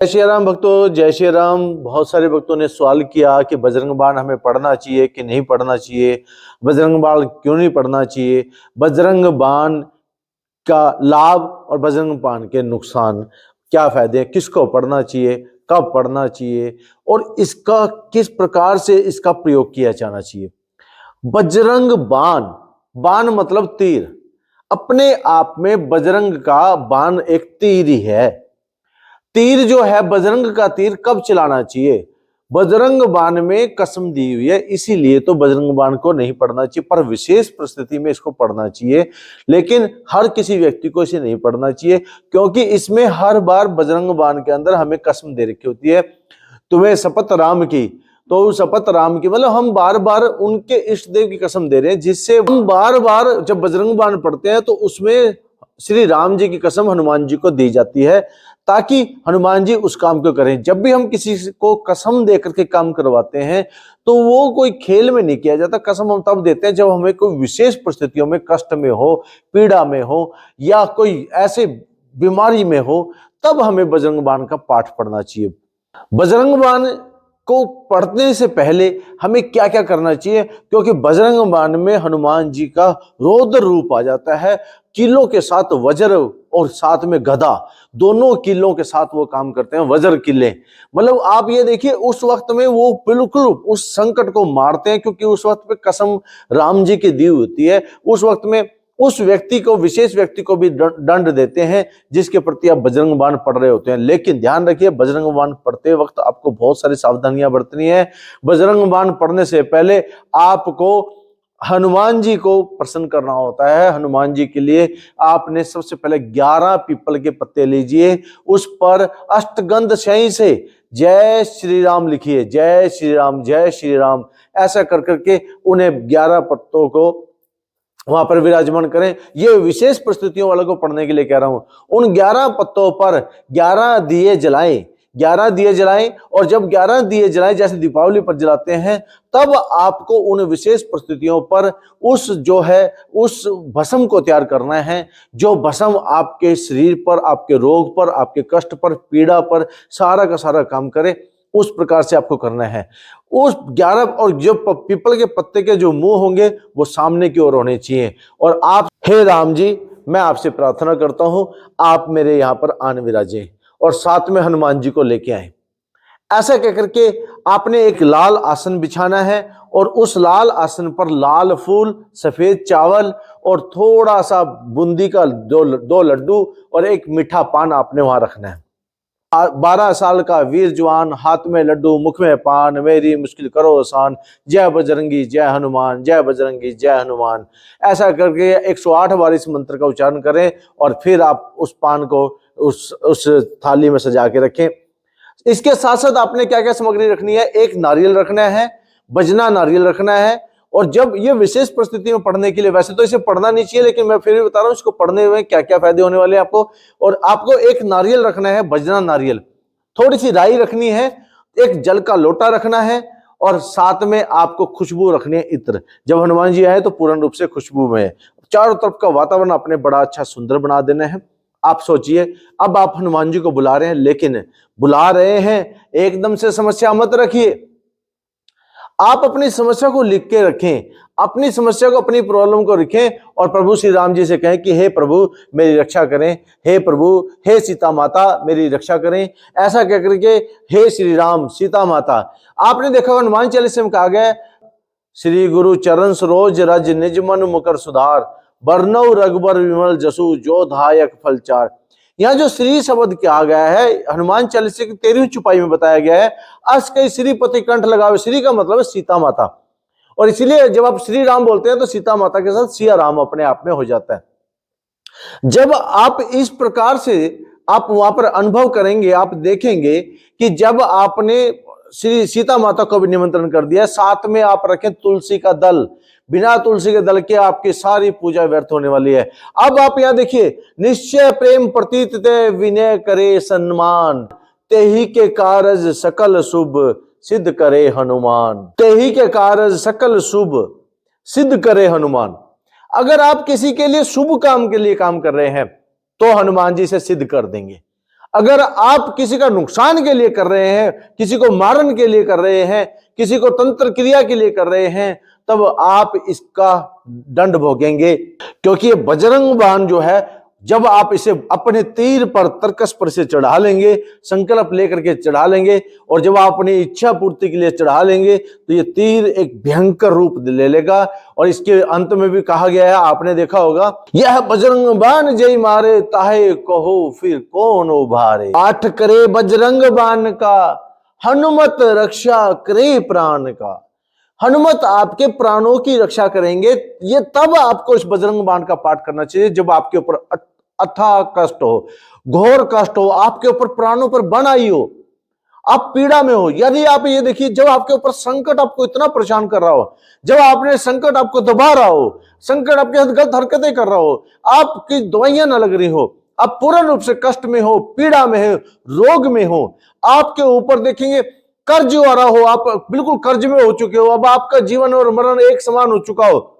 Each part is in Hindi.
जय श्री राम भक्तों, जय श्री राम। बहुत सारे भक्तों ने सवाल किया कि बजरंग बाण हमें पढ़ना चाहिए कि नहीं पढ़ना चाहिए, बजरंग बाण क्यों नहीं पढ़ना चाहिए, बजरंग बाण का लाभ और बजरंग बाण के नुकसान, क्या फायदे हैं, किसको पढ़ना चाहिए, कब पढ़ना चाहिए और इसका किस प्रकार से इसका प्रयोग किया जाना चाहिए। बजरंग बाण, बाण मतलब तीर। अपने आप में बजरंग का बाण एक तीर ही है। तीर जो है बजरंग का तीर कब चलाना चाहिए, बजरंग बाण में कसम दी हुई है, इसीलिए तो बजरंग बाण को नहीं पढ़ना चाहिए, पर विशेष परिस्थिति में इसको पढ़ना चाहिए। लेकिन हर किसी व्यक्ति को इसे नहीं पढ़ना चाहिए, क्योंकि इसमें हर बार बजरंग बाण के अंदर हमें कसम दे रखी होती है, तुम्हें शपथ राम की। तो शपथ राम की मतलब हम बार बार उनके इष्ट देव की कसम दे रहे हैं, जिससे हम बार बार जब बजरंग बाण पढ़ते हैं तो उसमें श्री राम जी की कसम हनुमान जी को दी जाती है, ताकि हनुमान जी उस काम को करें। जब भी हम किसी को कसम दे करके काम करवाते हैं तो वो कोई खेल में नहीं किया जाता। कसम हम तब देते हैं जब हमें कोई विशेष परिस्थितियों में, कष्ट में हो, पीड़ा में हो या कोई ऐसे बीमारी में हो, तब हमें बजरंग बाण का पाठ पढ़ना चाहिए। बजरंग बाण को पढ़ने से पहले हमें क्या क्या करना चाहिए, क्योंकि बजरंग बाण में हनुमान जी का रौद्र रूप आ जाता है। किलों के साथ वज्र और साथ में गदा, दोनों किलों के साथ वो काम करते हैं। वज्र किले मतलब आप ये देखिए, उस वक्त में वो बिल्कुल उस संकट को मारते हैं, क्योंकि उस वक्त पे कसम राम जी की दी होती है। उस वक्त में उस व्यक्ति को, विशेष व्यक्ति को भी दंड देते हैं जिसके प्रति आप बजरंग बाण पढ़ रहे होते हैं। लेकिन ध्यान रखिए, बजरंग बाण पढ़ते वक्त आपको बहुत सारी सावधानियां बरतनी है। बजरंग बाण पढ़ने से पहले आपको हनुमान जी को प्रसन्न करना होता है। हनुमान जी के लिए आपने सबसे पहले 11 पीपल के पत्ते लीजिए, उस पर अष्टगंध शही से जय श्री राम लिखिए, जय श्री राम, जय श्री राम, ऐसा कर करके उन्हें 11 पत्तों को वहां पर विराजमान करें। ये विशेष परिस्थितियों वालों को पढ़ने के लिए कह रहा हूं। उन 11 पत्तों पर 11 दिए जलाएं, 11 दिए जलाएं, और जब 11 दिए जलाएं जैसे दीपावली पर जलाते हैं, तब आपको उन विशेष परिस्थितियों पर उस जो है उस भस्म को तैयार करना है, जो भस्म आपके शरीर पर, आपके रोग पर, आपके कष्ट पर, पीड़ा पर सारा का सारा काम करे। उस प्रकार से आपको करना है। उस 11 और जो पीपल के पत्ते के जो मुंह होंगे वो सामने की ओर होने चाहिए। और आप, हे राम जी, मैं आपसे प्रार्थना करता हूं आप मेरे यहां पर आन विराजें, और साथ में हनुमान जी को लेके आए। ऐसा कह करके आपने एक लाल आसन बिछाना है, और उस लाल आसन पर लाल फूल, सफेद चावल और थोड़ा सा बूंदी का दो लड्डू और एक मीठा पान आपने वहां रखना है। 12 साल का वीर जवान, हाथ में लड्डू, मुख में पान, मेरी मुश्किल करो आसान, जय बजरंगी जय हनुमान, जय बजरंगी जय हनुमान। ऐसा करके 108 बार इस मंत्र का उच्चारण करें, और फिर आप उस पान को उस थाली में सजा के रखें। इसके साथ साथ आपने क्या क्या सामग्री रखनी है, एक नारियल रखना है, बजना नारियल रखना है। और जब ये विशेष परिस्थिति में पढ़ने के लिए, वैसे तो इसे पढ़ना नहीं चाहिए, लेकिन मैं फिर भी बता रहा हूं इसको पढ़ने में क्या क्या फायदे होने वाले हैं आपको। और आपको एक नारियल रखना है, बजना नारियल, थोड़ी सी राई रखनी है, एक जल का लोटा रखना है, और साथ में आपको खुशबू रखनी है, इत्र। जब हनुमान जी आए तो पूर्ण रूप से खुशबू में चारों तरफ का वातावरण आपने बड़ा अच्छा सुंदर बना देना है। आप सोचिए, अब आप हनुमान जी को बुला रहे हैं, लेकिन बुला रहे हैं एकदम से समस्या मत रखिए। आप अपनी समस्या को लिख के रखें, अपनी समस्या को, अपनी प्रॉब्लम को रखें, और प्रभु श्री राम जी से कहें कि हे प्रभु मेरी रक्षा करें, हे प्रभु, हे सीता माता मेरी रक्षा करें। ऐसा कह करके हे श्री राम, सीता माता। आपने देखा हनुमान चालीसा में कहा गया, श्री गुरु चरण सरोज रज निज मन मुकर सुधार, बरनऊ रघुबर विमल जसु जो धायक फलचार। यहाँ जो श्री शब्द कहा गया है हनुमान चालीसा की 13वीं चौपाई में बताया गया है, अस कई श्रीपति कंठ लगावे। श्री का मतलब है सीता माता, और इसीलिए जब आप श्री राम बोलते हैं तो सीता माता के साथ सिया राम अपने आप में हो जाता है। जब आप इस प्रकार से आप वहां पर अनुभव करेंगे, आप देखेंगे कि जब आपने श्री सीता माता को भी निमंत्रण कर दिया, साथ में आप रखें तुलसी का दल, बिना तुलसी के दल के आपकी सारी पूजा व्यर्थ होने वाली है। अब आप यहां देखिए, निश्चय प्रेम प्रतीत ते विनय करे सम्मान, तेही के कारज सकल शुभ सिद्ध करे हनुमान, तेही के कारज सकल शुभ सिद्ध करे हनुमान। अगर आप किसी के लिए शुभ काम के लिए काम कर रहे हैं तो हनुमान जी से सिद्ध कर देंगे। अगर आप किसी का नुकसान के लिए कर रहे हैं, किसी को मारने के लिए कर रहे हैं, किसी को तंत्र क्रिया के लिए कर रहे हैं, तब आप इसका दंड भोगेंगे। क्योंकि ये बजरंग बाण जो है, जब आप इसे अपने तीर पर, तरकस पर से चढ़ा लेंगे, संकल्प लेकर के चढ़ा लेंगे, और जब आप अपनी इच्छा पूर्ति के लिए चढ़ा लेंगे, तो ये तीर एक भयंकर रूप ले लेगा। और इसके अंत में भी कहा गया है, आपने देखा होगा, यह बजरंग बाण जय मारे, ताहे कहो फिर कौन उभारे। पाठ करे बजरंग बाण का, हनुमत रक्षा करे प्राण का। हनुमत आपके प्राणों की रक्षा करेंगे। ये तब आपको इस बजरंग बाण का पाठ करना चाहिए जब आपके ऊपर अथाह कष्ट हो, घोर कष्ट हो, आपके ऊपर प्राणों पर बन आई हो, आप पीड़ा में हो। यदि आप ये देखिए, जब आपके ऊपर संकट आपको इतना परेशान कर रहा हो, जब आपने संकट आपको दबा रहा हो, संकट आपके साथ गलत हरकतें कर रहा हो, आपकी दवाइयां ना लग रही हो, आप पूर्ण रूप से कष्ट में हो, पीड़ा में हो, रोग में हो, आपके ऊपर देखेंगे कर्ज आ रहा हो, आप बिल्कुल कर्ज में हो चुके हो, अब आपका जीवन और मरण एक समान हो चुका हो,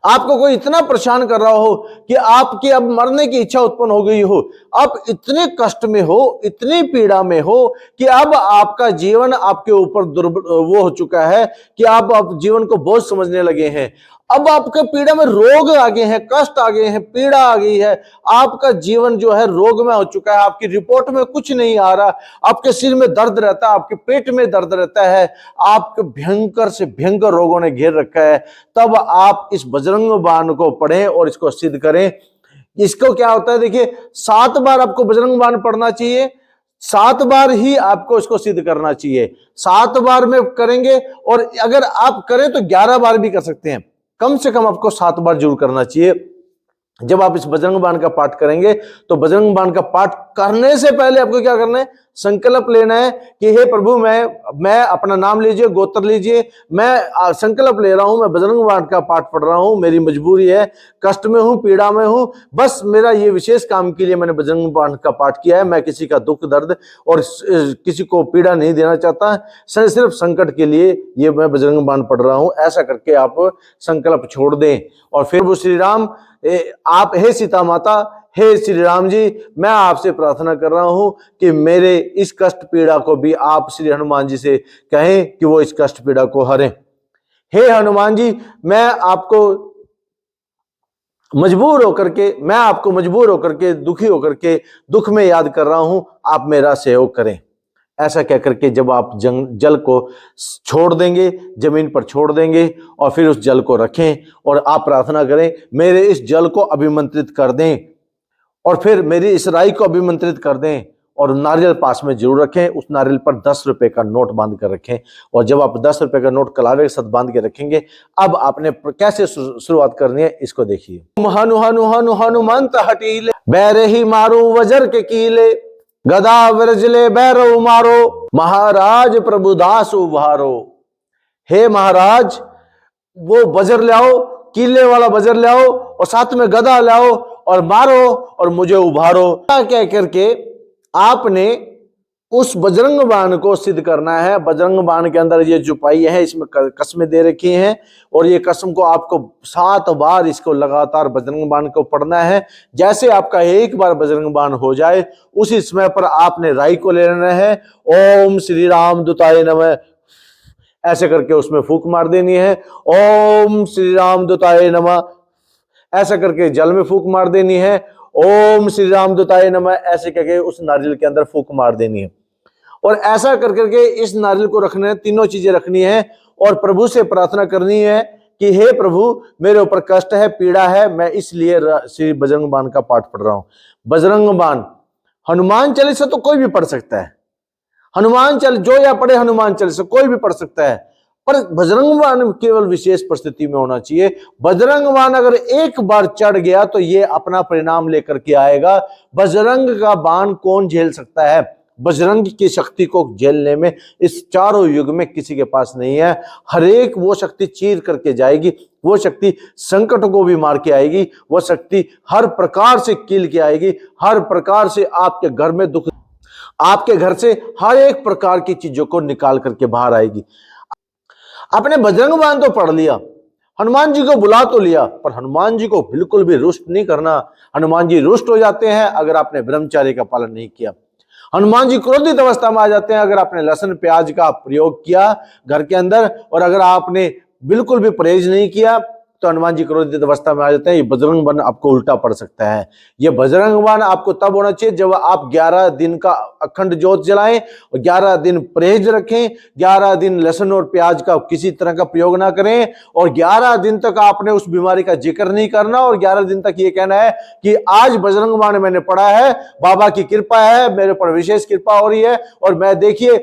आपको कोई इतना परेशान कर रहा हो कि आपकी अब मरने की इच्छा उत्पन्न हो गई हो, आप इतने कष्ट में हो, इतनी पीड़ा में हो कि अब आपका जीवन आपके ऊपर वो हो चुका है कि आप जीवन को बोझ समझने लगे हैं। अब आपके पीड़ा में रोग आ गए हैं, कष्ट आ गए हैं, पीड़ा आ गई है, आपका जीवन जो है रोग में हो चुका है, आपकी रिपोर्ट में कुछ नहीं आ रहा, आपके सिर में दर्द रहता है, आपके पेट में दर्द रहता है, आपके भयंकर से भयंकर रोगों ने घेर रखा है। तब आप इस बजरंग बाण को पढ़ें और इसको सिद्ध करें। इसको क्या होता है, देखिए 7 बार आपको बजरंग बाण पढ़ना चाहिए, 7 बार ही आपको इसको सिद्ध करना चाहिए। 7 बार में करेंगे, और अगर आप करें तो 11 बार भी कर सकते हैं, कम से कम आपको 7 बार जरूर करना चाहिए। जब आप इस बजरंग बाण का पाठ करेंगे, तो बजरंग बाण का पाठ करने से पहले आपको क्या करना है, संकल्प लेना है कि हे प्रभु, मैं अपना नाम लीजिए, गोत्र लीजिए, मैं संकल्प ले रहा हूं, मैं बजरंग बाण का पाठ पढ़ रहा हूं, मेरी मजबूरी है, कष्ट में हूं, पीड़ा में हूं, बस मेरा ये विशेष काम के लिए मैंने बजरंग बाण का पाठ किया है, मैं किसी का दुख दर्द और किसी को पीड़ा नहीं देना चाहता, सिर्फ संकट के लिए ये मैं बजरंग बाण पढ़ रहा हूं। ऐसा करके आप संकल्प छोड़ दें। और फिर वो श्री राम, आप हे सीता माता, हे श्री राम जी, मैं आपसे प्रार्थना कर रहा हूं कि मेरे इस कष्ट पीड़ा को भी आप श्री हनुमान जी से कहें कि वो इस कष्ट पीड़ा को हरें। हे हनुमान जी, मैं आपको मजबूर होकर के, दुखी होकर के, दुख में याद कर रहा हूं, आप मेरा सहयोग करें। ऐसा कह करके जब आप जल को छोड़ देंगे, जमीन पर छोड़ देंगे, और फिर उस जल को रखें और आप प्रार्थना करें, मेरे इस जल को अभिमंत्रित कर दें, और फिर मेरी इस राई को अभिमंत्रित कर दें, और नारियल पास में जरूर रखें। उस नारियल पर 10 रुपए का नोट बांध कर रखें। और जब आप 10 रुपए का नोट कलावे के साथ बांध के रखेंगे, अब आपने कैसे शुरुआत करनी है इसको देखिए। हनु हनु हनु हनुमंत हटीले, बैरे ही मारू वजर के कीले, गदा विरजले बैरो मारो, महाराज प्रभुदास उभारो। हे महाराज, वो बजर ले आओ, कीले वाला बजर ले आओ, और साथ में गदा ले आओ, और मारो और मुझे उभारो। क्या करके आपने उस बजरंग बाण को सिद्ध करना है। बजरंग बाण के अंदर ये जो पाई है, इसमें कसमें दे रखी हैं, और ये कसम को आपको 7 बार इसको लगातार बजरंग बाण को पढ़ना है। जैसे आपका एक बार बजरंग बाण हो जाए, उसी समय पर आपने राई को ले लेना है, ओम श्री राम दूताय नमः, ऐसे करके उसमें फूंक मार देनी है। ओम श्री राम दूताय नमः, ऐसा करके जल में फूंक मार देनी है। ओम श्री राम दूताय नमः, ऐसे करके उस नारियल के अंदर फूंक मार देनी है। और ऐसा कर करके इस नारियल को रखने, तीनों चीजें रखनी है, और प्रभु से प्रार्थना करनी है कि हे प्रभु, मेरे ऊपर कष्ट है, पीड़ा है, मैं इसलिए श्री बजरंग बाण का पाठ पढ़ रहा हूं। बजरंग बाण, हनुमान चालीसा तो कोई भी पढ़ सकता है, हनुमान चालीसा जो या पढ़े हनुमान चालीसा कोई भी पढ़ सकता है, पर बजरंग बाण केवल विशेष परिस्थिति में होना चाहिए। बजरंग बाण अगर एक बार चढ़ गया तो ये अपना परिणाम लेकर के आएगा। बजरंग का बाण कौन झेल सकता है? बजरंग की शक्ति को झेलने में इस चारों युग में किसी के पास नहीं है। हर एक वो शक्ति चीर करके जाएगी, वो शक्ति संकट को भी मार के आएगी, वो शक्ति हर प्रकार से कील के आएगी, हर प्रकार से आपके घर में दुख, आपके घर से हर एक प्रकार की चीजों को निकाल करके बाहर आएगी। आपने बजरंग बाण तो पढ़ लिया, हनुमान जी को बुला तो लिया, पर हनुमान जी को बिल्कुल भी रुष्ट नहीं करना। हनुमान जी रुष्ट हो जाते हैं अगर आपने ब्रह्मचर्य का पालन नहीं किया। हनुमान जी क्रोधित अवस्था में आ जाते हैं अगर आपने लहसुन प्याज का प्रयोग किया घर के अंदर, और अगर आपने बिल्कुल भी परहेज नहीं किया तो हनुमान जी क्रोधित अवस्था में आ जाते हैं। ये बजरंग बाण आपको उल्टा पड़ सकता है। ये बजरंग बाण आपको तब होना चाहिए जब आप 11 दिन का अखंड ज्योत जलाएं और 11 दिन परहेज रखें, 11 दिन लहसुन और प्याज का किसी तरह का प्रयोग ना करें, और 11 दिन तक आपने उस बीमारी का जिक्र नहीं करना, और 11 दिन तक ये कहना है कि आज बजरंग बाण मैंने पढ़ा है, बाबा की कृपा है, मेरे पर विशेष कृपा हो रही है। और मैं देखिए,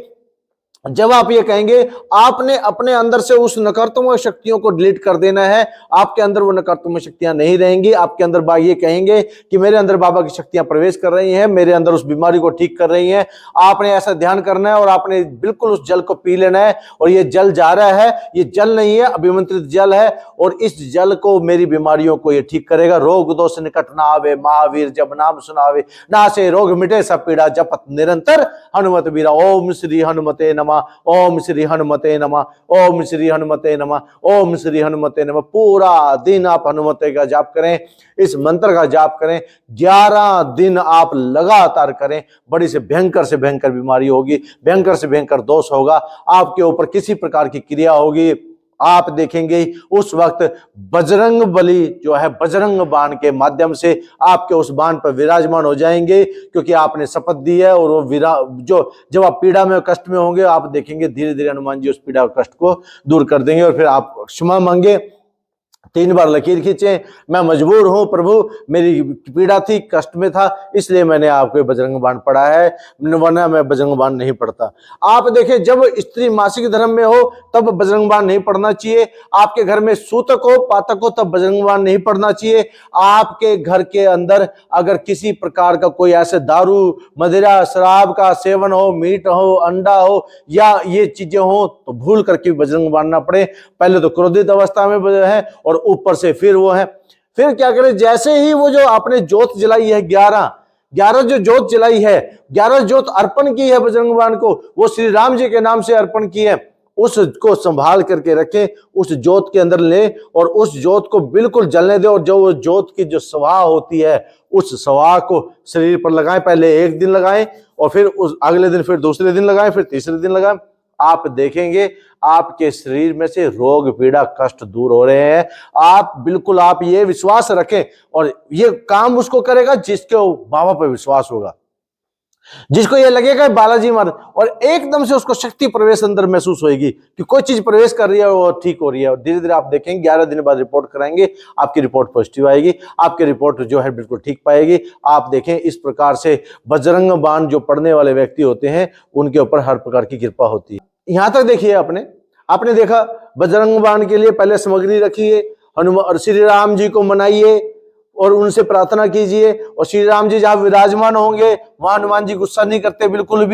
जब आप ये कहेंगे, आपने अपने अंदर से उस नकारात्मक शक्तियों को डिलीट कर देना है। आपके अंदर वो नकारात्मक शक्तियां नहीं रहेंगी। आपके अंदर ये कहेंगे कि मेरे अंदर बाबा की शक्तियां प्रवेश कर रही हैं, मेरे अंदर उस बीमारी को ठीक कर रही हैं। आपने ऐसा ध्यान करना है और आपने बिल्कुल उस जल को पी लेना है। और ये जल जा रहा है, ये जल नहीं है, अभिमंत्रित जल है, और इस जल को मेरी बीमारियों को ये ठीक करेगा। रोग दोष निकट ना आवे, महावीर जब नाम सुनावे, ना से रोग मिटे सब पीड़ा, जपत निरंतर हनुमत बीरा। ओम श्री हनुमते नमः, ओम श्री हनुमते नमः, ओम श्री हनुमते नमः, ओम श्री हनुमते नमः। पूरा दिन आप हनुमते का जाप करें, इस मंत्र का जाप करें, 11 दिन आप लगातार करें। बड़ी से भयंकर बीमारी होगी, भयंकर से भयंकर दोष होगा, आपके ऊपर किसी प्रकार की क्रिया होगी। आप देखेंगे उस वक्त बजरंग बली जो है बजरंग बाण के माध्यम से आपके उस बाण पर विराजमान हो जाएंगे, क्योंकि आपने शपथ दी है। और वो जो जब आप पीड़ा में कष्ट में होंगे, आप देखेंगे धीरे धीरे हनुमान जी उस पीड़ा और कष्ट को दूर कर देंगे। और फिर आप क्षमा मांगे, 3 बार लकीर खींचे, मैं मजबूर हूं प्रभु, मेरी पीड़ा थी, कष्ट में था, इसलिए मैंने आपको बजरंग बाण पढ़ा है, वरना मैं बजरंग बाण नहीं पढ़ता। आप देखें, जब स्त्री मासिक धर्म में हो तब बजरंग बाण नहीं पढ़ना चाहिए। आपके घर में सूतक हो, पातक हो, तब बजरंग बाण नहीं पढ़ना चाहिए। आपके घर के अंदर अगर किसी प्रकार का कोई ऐसे दारू, मदिरा, शराब का सेवन हो, मीट हो, अंडा हो, या ये चीजें हो, तो भूल करके बजरंग बाण ना पढ़े। पहले तो क्रोधित अवस्था में है, और ऊपर से फिर वो है, फिर क्या करें, जैसे ही वो जो आपने ज्योत जलाई है, 11 जो ज्योत जलाई है, 11 ज्योत अर्पण की है बजरंग बाण को, वो श्री राम जी के नाम से अर्पण की है, उसको संभाल करके रखें, उस ज्योत के अंदर ले और उस ज्योत को बिल्कुल जलने दे। और जो वो ज्योत की जो स्वाह होती है, उस स्वाह को शरीर पर लगाएं। पहले 1 दिन लगाएं, और फिर उस अगले दिन फिर दूसरे दिन लगाएं, फिर तीसरे दिन लगाएं। आप देखेंगे आपके शरीर में से रोग, पीड़ा, कष्ट दूर हो रहे हैं। आप ये विश्वास रखें, और ये काम उसको करेगा जिसके बाबा पर विश्वास होगा, जिसको ये लगेगा बालाजी महाराज, और एकदम से उसको शक्ति प्रवेश अंदर महसूस होगी कि कोई चीज प्रवेश कर रही है और ठीक हो रही है। और धीरे धीरे आप देखेंगे 11 दिन बाद रिपोर्ट कराएंगे, आपकी रिपोर्ट पॉजिटिव आएगी, आपकी रिपोर्ट जो है बिल्कुल ठीक पाएगी। आप देखें, इस प्रकार से बजरंग बाण जो पढ़ने वाले व्यक्ति होते हैं, उनके ऊपर हर प्रकार की कृपा होती है। यहां तक देखिए, आपने देखा, बजरंग बाण के लिए पहले सामग्री रखिए, हनुमान और श्री राम जी को मनाइए और उनसे प्रार्थना कीजिए। और श्री राम जी जहां विराजमान होंगे वहां हनुमान जी गुस्सा नहीं करते, बिल्कुल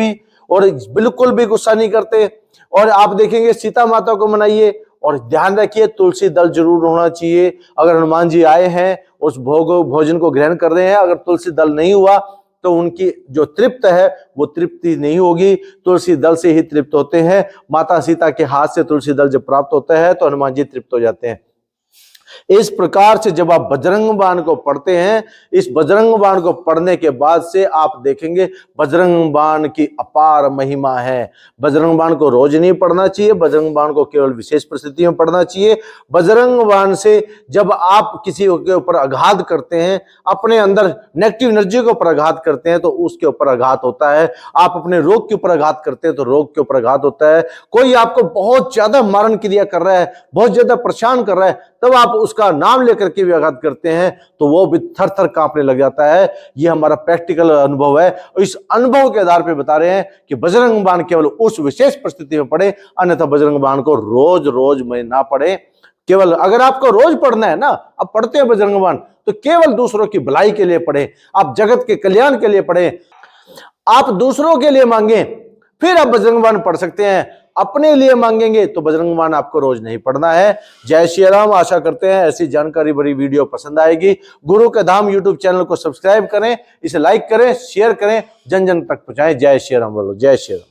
भी गुस्सा नहीं करते। और आप देखेंगे सीता माता को मनाइए, और ध्यान रखिए तुलसी दल जरूर होना चाहिए। अगर हनुमान जी आए हैं, उस भोजन को ग्रहण कर रहे हैं, अगर तुलसी दल नहीं हुआ तो उनकी जो तृप्त है वो तृप्ति नहीं होगी। तुलसी दल से ही तृप्त होते हैं। माता सीता के हाथ से तुलसी दल जब प्राप्त होता है तो हनुमान जी तृप्त हो जाते हैं। इस प्रकार से जब आप बजरंग बाण को पढ़ते हैं, इस बजरंग बाण को पढ़ने के बाद से आप देखेंगे बजरंग बाण की अपार महिमा है। बजरंग बाण को रोज नहीं पढ़ना चाहिए, बजरंग बाण को केवल विशेष परिस्थितियों में पढ़ना चाहिए। बजरंग बाण से जब आप किसी के ऊपर आघात करते हैं, अपने अंदर नेगेटिव एनर्जी के ऊपर आघात करते हैं, तो उसके ऊपर आघात होता है। आप अपने रोग के ऊपर आघात करते हैं तो रोग के ऊपर आघात होता है। कोई आपको बहुत ज्यादा मारण क्रिया कर रहा है, बहुत ज्यादा परेशान कर रहा है, तब आप उसका नाम लेकर के भी आघात करते हैं तो वो भी थर थर कांपने लग जाता है। ये हमारा प्रैक्टिकल अनुभव है, और इस अनुभव के आधार पर बता रहे हैं कि बजरंग बाण केवल उस विशेष परिस्थिति में पढ़े, अन्यथा बजरंग बाण को रोज रोज में ना पढ़े। केवल अगर आपको रोज पढ़ना है ना, आप पढ़ते हैं बजरंग बाण, तो केवल दूसरों की भलाई के लिए पढ़े, आप जगत के कल्याण के लिए पढ़े, आप दूसरों के लिए मांगे, फिर आप बजरंग बाण पढ़ सकते हैं। अपने लिए मांगेंगे तो बजरंग बाण आपको रोज नहीं पढ़ना है। जय श्री राम। आशा करते हैं ऐसी जानकारी भरी वीडियो पसंद आएगी। गुरु के धाम यूट्यूब चैनल को सब्सक्राइब करें, इसे लाइक करें, शेयर करें, जन जन तक पहुंचाएं। जय श्री राम बोलो, जय श्री राम।